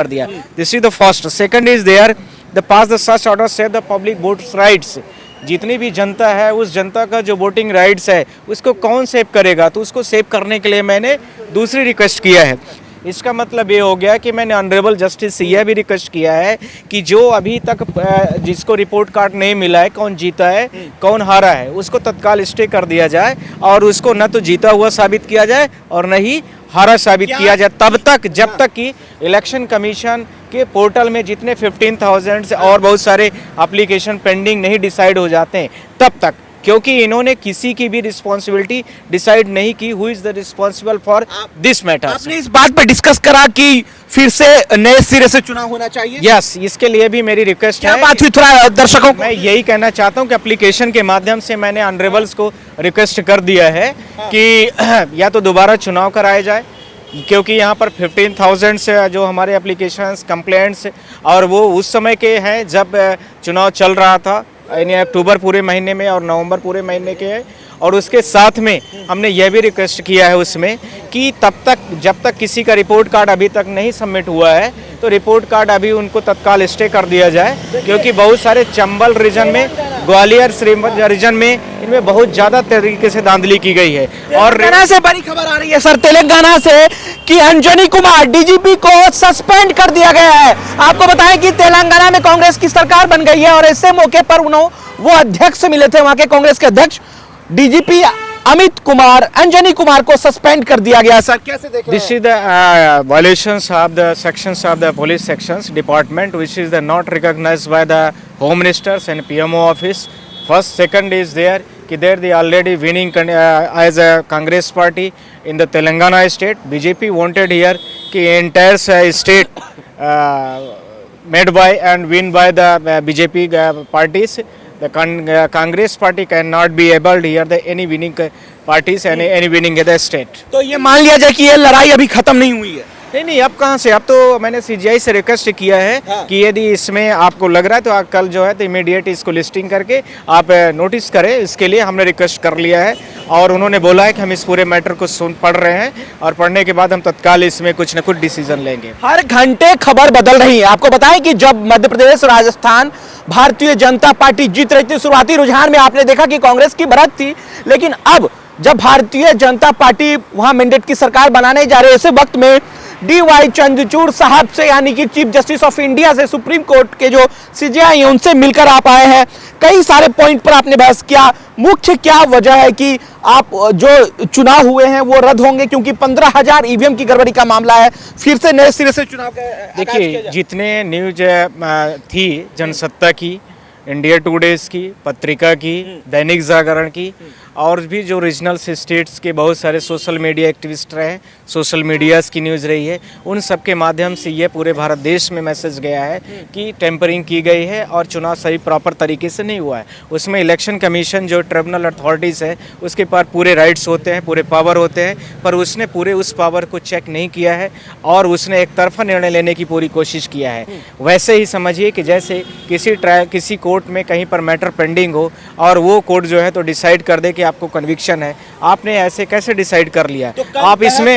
कर दिया। This is the first. Second is there the pass the such order save the public votes rights. जितनी भी जनता है उस जनता का जो वोटिंग राइट्स है उसको कौन सेव करेगा, तो उसको सेव करने के लिए मैंने दूसरी रिक्वेस्ट किया है। इसका मतलब ये हो गया कि मैंने ऑनरेबल जस्टिस से यह भी रिक्वेस्ट किया है कि जो अभी तक जिसको रिपोर्ट कार्ड नहीं मिला है, कौन जीता है कौन हारा है, उसको तत्काल स्टे कर दिया जाए और उसको न तो जीता हुआ साबित किया जाए और न ही हारा साबित किया जाए तब तक जब तक कि इलेक्शन कमीशन के पोर्टल में जितने 15,000 से और बहुत सारे एप्लीकेशन पेंडिंग नहीं डिसाइड हो जाते हैं तब तक, क्योंकि इन्होंने किसी की भी रिस्पॉन्सिबिलिटी डिसाइड नहीं की who is the responsible for this matter. आपने इस बात पर डिस्कस करा कि फिर से नए सिरे से चुनाव होना चाहिए? यस, इसके लिए भी मेरी रिक्वेस्ट है। क्या बात हुई, थोड़ा दर्शकों को? मैं यही कहना चाहता हूं कि एप्लीकेशन के माध्यम से मैंने ऑनरेबल्स को रिक्वेस्ट कर दिया है कि या तो दोबारा चुनाव कराया जाए, क्योंकि यहाँ पर 15,000 से जो हमारे एप्लीकेशंस कंप्लेंट्स और वो उस समय के हैं जब चुनाव चल रहा था, यानी अक्टूबर पूरे महीने में और नवंबर पूरे महीने के है। और उसके साथ में हमने यह भी रिक्वेस्ट किया है उसमें कि तब तक जब तक किसी का रिपोर्ट कार्ड अभी तक नहीं सबमिट हुआ है तो रिपोर्ट कार्ड अभी उनको तत्काल स्टे कर दिया जाए, क्योंकि बहुत सारे चंबल रीजन में, ग्वालियर रीजन में इनमें बहुत ज़्यादा तरीके से धांधली की गई है। और तेलंगाना से बड़ी खबर आ रही है सर, तेलंगाना से कि अंजनी कुमार डीजीपी को सस्पेंड कर दिया गया है। आपको बताएं कि तेलंगाना में कांग्रेस की सरकार बन गई है और ऐसे मौके पर वो अध्यक्ष मिले थे, वहां के कांग्रेस के अध्यक्ष डीजीपी अमित कुमार अंजनी कुमार को सस्पेंड कर दिया गया। सर कैसे देखें? This is the violations of the sections of the police sections department which is the not recognized by the home ministers and PMO office. First second is there कि there they already winning as a Congress party in the Telangana state. BJP wanted here कि entire state made by and win by the BJP parties. The Congress party cannot be able here the any winning parties and any winning in the state. तो ये मान लिया जाए कि ये लड़ाई अभी खत्म नहीं हुई है? नहीं, अब कहाँ से, अब तो मैंने सीजीआई से रिक्वेस्ट किया है कि यदि इसमें आपको लग रहा है तो आप कल जो है तो इमीडिएट इसको लिस्टिंग करके आप नोटिस करें। इसके लिए हमने रिक्वेस्ट कर लिया है और उन्होंने बोला है कि हम इस पूरे मैटर को पढ़ रहे हैं और पढ़ने के बाद हम तत्काल इसमें कुछ न कुछ डिसीजन लेंगे। हर घंटे खबर बदल रही है। आपको बताएं कि जब मध्य प्रदेश राजस्थान भारतीय जनता पार्टी जीत रही थी, शुरुआती रुझान में आपने देखा कि कांग्रेस की बढ़त थी, लेकिन अब जब भारतीय जनता पार्टी वहां मैंडेट की सरकार बनाने जा रही है, ऐसे वक्त में डी.वाई. चंद्रचूड़ साहब से यानी कि चीफ जस्टिस ऑफ इंडिया से, सुप्रीम कोर्ट के जो सीजेआई हैं उनसे मिलकर आप आए हैं। कई सारे पॉइंट पर आपने बहस किया। मुख्य क्या वजह है कि आप जो चुनाव हुए हैं वो रद्द होंगे, क्योंकि 15,000 ईवीएम की गड़बड़ी का मामला है, फिर से नए सिरे से चुनाव का? देखिए, जितने न्यूज थी जनसत्ता की, इंडिया टुडेज की, पत्रिका की, दैनिक जागरण की और भी जो रीजनल स्टेट्स के बहुत सारे सोशल मीडिया एक्टिविस्ट रहे, सोशल मीडियाज़ की न्यूज़ रही है, उन सब के माध्यम से ये पूरे भारत देश में मैसेज गया है कि टेम्परिंग की गई है और चुनाव सही प्रॉपर तरीके से नहीं हुआ है। उसमें इलेक्शन कमीशन जो ट्रिब्यूनल अथॉरिटीज़ है उसके पास पूरे राइट्स होते हैं, पूरे पावर होते हैं, पर उसने पूरे उस पावर को चेक नहीं किया है और उसने एक तरफा निर्णय लेने की पूरी कोशिश किया है। वैसे ही समझिए कि जैसे किसी कोर्ट में कहीं पर मैटर पेंडिंग हो और वो कोर्ट जो है तो डिसाइड कर दे कि आपको कन्विक्शन है, आपने ऐसे कैसे डिसाइड कर लिया? तो आप इसमें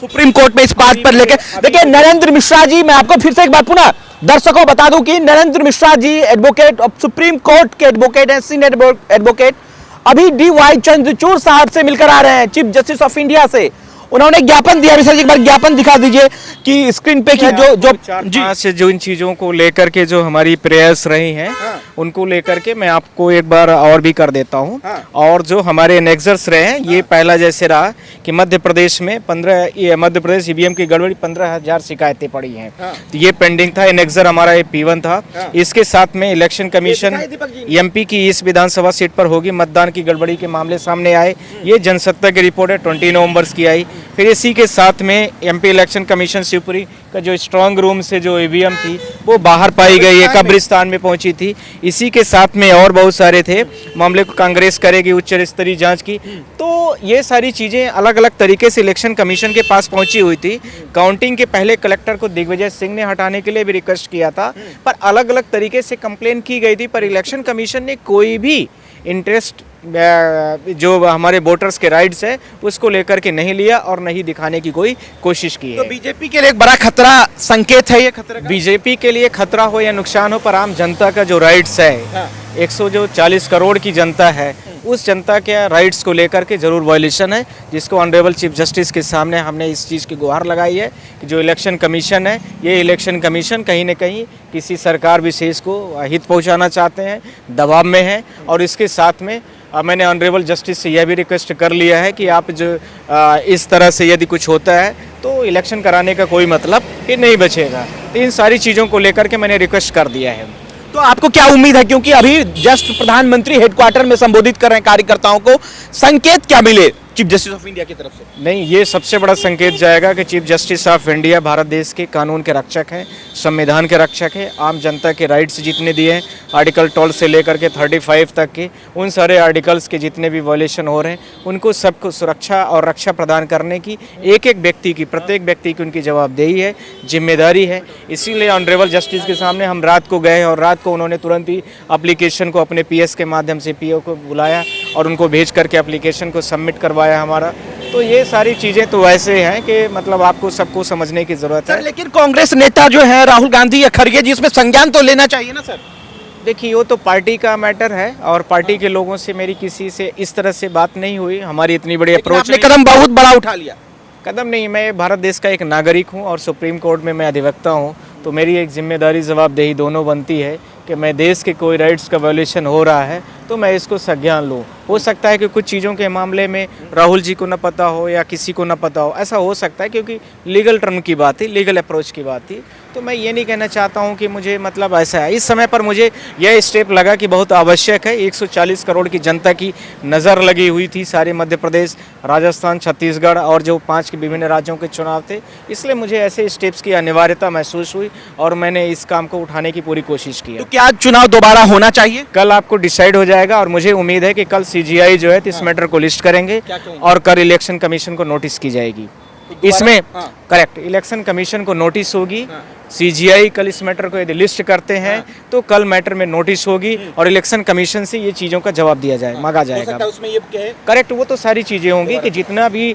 सुप्रीम कोर्ट में इस बात पर लेके देखिए, नरेंद्र मिश्रा जी, मैं आपको फिर से एक बात पुनः दर्शकों बता दूं कि Narendra Mishra ji advocate of supreme court के एडवोकेट हैं, सीनियर एडवोकेट, अभी डी.वाई. चंद्रचूड़ साहब से मिलकर आ रहे हैं, चीफ जस्टिस ऑफ इंडिया से। उन्होंने ज्ञापन दिया, सर एक बार ज्ञापन दिखा दीजिए कि स्क्रीन पे की जो इन चीजों को लेकर के जो हमारी प्रयास रही हैं उनको लेकर के मैं आपको एक बार और भी कर देता हूं। और जो हमारे एनेक्सर्स रहे हैं, ये पहला जैसे रहा कि मध्य प्रदेश में मध्य प्रदेश ईवीएम की गड़बड़ी 15,000 शिकायतें पड़ी हैं, तो ये पेंडिंग था। एनेक्सर हमारा P1 था। इसके साथ में इलेक्शन कमीशन एमपी की इस विधानसभा सीट पर होगी मतदान की गड़बड़ी के मामले सामने आए, ये जनसत्ता की रिपोर्ट है 20 नवंबर की आई। फिर इसी के साथ में एमपी इलेक्शन कमीशन शिवपुरी का जो स्ट्रांग रूम से जो ईवीएम थी वो बाहर पाई गई है, कब्रिस्तान में पहुंची थी। इसी के साथ में और बहुत सारे थे, मामले को कांग्रेस करेगी उच्च स्तरीय जांच की। तो ये सारी चीज़ें अलग अलग तरीके से इलेक्शन कमीशन के पास पहुंची हुई थी। काउंटिंग के पहले कलेक्टर को दिग्विजय सिंह ने हटाने के लिए भी रिक्वेस्ट किया था, पर अलग अलग तरीके से कंप्लेन की गई थी, पर इलेक्शन कमीशन ने कोई भी इंटरेस्ट जो हमारे वोटर्स के राइट्स है उसको लेकर के नहीं लिया और नहीं दिखाने की कोई कोशिश की तो है। बीजेपी के लिए एक बड़ा खतरा संकेत है ये खतरे का? बीजेपी के लिए खतरा हो या नुकसान हो, पर आम जनता का जो राइट्स है, हाँ। 140 करोड़ की जनता है, उस जनता के राइट्स को लेकर के जरूर वायलेशन है, जिसको ऑनरेबल चीफ जस्टिस के सामने हमने इस चीज़ की गुहार लगाई है कि जो इलेक्शन कमीशन है, ये इलेक्शन कमीशन कहीं न कहीं किसी सरकार विशेष को हित पहुंचाना चाहते हैं, दबाव में है। और इसके साथ में मैंने ऑनरेबल जस्टिस से यह भी रिक्वेस्ट कर लिया है कि आप जो इस तरह से यदि कुछ होता है तो इलेक्शन कराने का कोई मतलब ही नहीं बचेगा। तो इन सारी चीज़ों को लेकर के मैंने रिक्वेस्ट कर दिया है। तो आपको क्या उम्मीद है, क्योंकि अभी जस्ट प्रधानमंत्री हेडक्वार्टर में संबोधित कर रहे हैं कार्यकर्ताओं को, संकेत क्या मिले चीफ जस्टिस ऑफ इंडिया की तरफ से? नहीं, ये सबसे बड़ा संकेत जाएगा कि chief justice of India Bharat देश के कानून के रक्षक हैं, संविधान के रक्षक हैं, आम जनता के राइट्स जितने दिए हैं, आर्टिकल 12 से लेकर के 35 तक के उन सारे आर्टिकल्स के जितने भी वायलेशन हो रहे हैं, उनको सबको सुरक्षा और रक्षा प्रदान करने की एक एक व्यक्ति की, प्रत्येक व्यक्ति की उनकी जवाबदेही है, जिम्मेदारी है। इसीलिए ऑनरेबल जस्टिस के सामने हम रात को गए और रात को उन्होंने तुरंत ही एप्लीकेशन को अपने पीएस के माध्यम से पीओ को बुलाया और उनको भेज करके एप्लीकेशन को सबमिट करवाया हमारा। तो ये सारी चीज़ें तो वैसे हैं कि मतलब आपको सबको समझने की ज़रूरत सर है। लेकिन कांग्रेस नेता जो है राहुल गांधी या खड़गे जी, इसमें संज्ञान तो लेना चाहिए ना सर? देखिए, वो तो पार्टी का मैटर है और पार्टी के लोगों से मेरी किसी से इस तरह से बात नहीं हुई। हमारी इतनी बड़ी लेकिन अप्रोच आपने कदम बहुत बड़ा उठा लिया। कदम नहीं, मैं भारत देश का एक नागरिक हूं और सुप्रीम कोर्ट में मैं अधिवक्ता हूं, तो मेरी एक जिम्मेदारी जवाबदेही दोनों बनती है कि मैं देश के कोई राइट्स का वायलेशन हो रहा है तो मैं इसको संज्ञान लूँ। हो सकता है कि कुछ चीज़ों के मामले में राहुल जी को न पता हो या किसी को न पता हो, ऐसा हो सकता है क्योंकि लीगल टर्म की बात थी, लीगल अप्रोच की बात थी। तो मैं ये नहीं कहना चाहता हूँ कि मुझे मतलब ऐसा है। इस समय पर मुझे यह स्टेप लगा कि बहुत आवश्यक है। 140 करोड़ की जनता की नज़र लगी हुई थी सारे मध्य प्रदेश, राजस्थान, छत्तीसगढ़ और जो 5 के विभिन्न राज्यों के चुनाव थे, इसलिए मुझे ऐसे स्टेप्स की अनिवार्यता महसूस हुई और मैंने इस काम को उठाने की पूरी कोशिश की है। तो क्या चुनाव दोबारा होना चाहिए? कल आपको डिसाइड हो जाएगा और मुझे उम्मीद है कि कल सीजीआई जो है इस मैटर को लिस्ट करेंगे और कल इलेक्शन कमीशन को नोटिस की जाएगी। इसमें करेक्ट इलेक्शन कमीशन को नोटिस होगी, सीजीआई कल इस मैटर को यदि लिस्ट करते हैं तो कल मैटर में नोटिस होगी और इलेक्शन कमीशन से ये चीज़ों का जवाब दिया जाए, मांगा जाएगा। उसमें ये करेक्ट, वो तो सारी चीज़ें होंगी कि जितना भी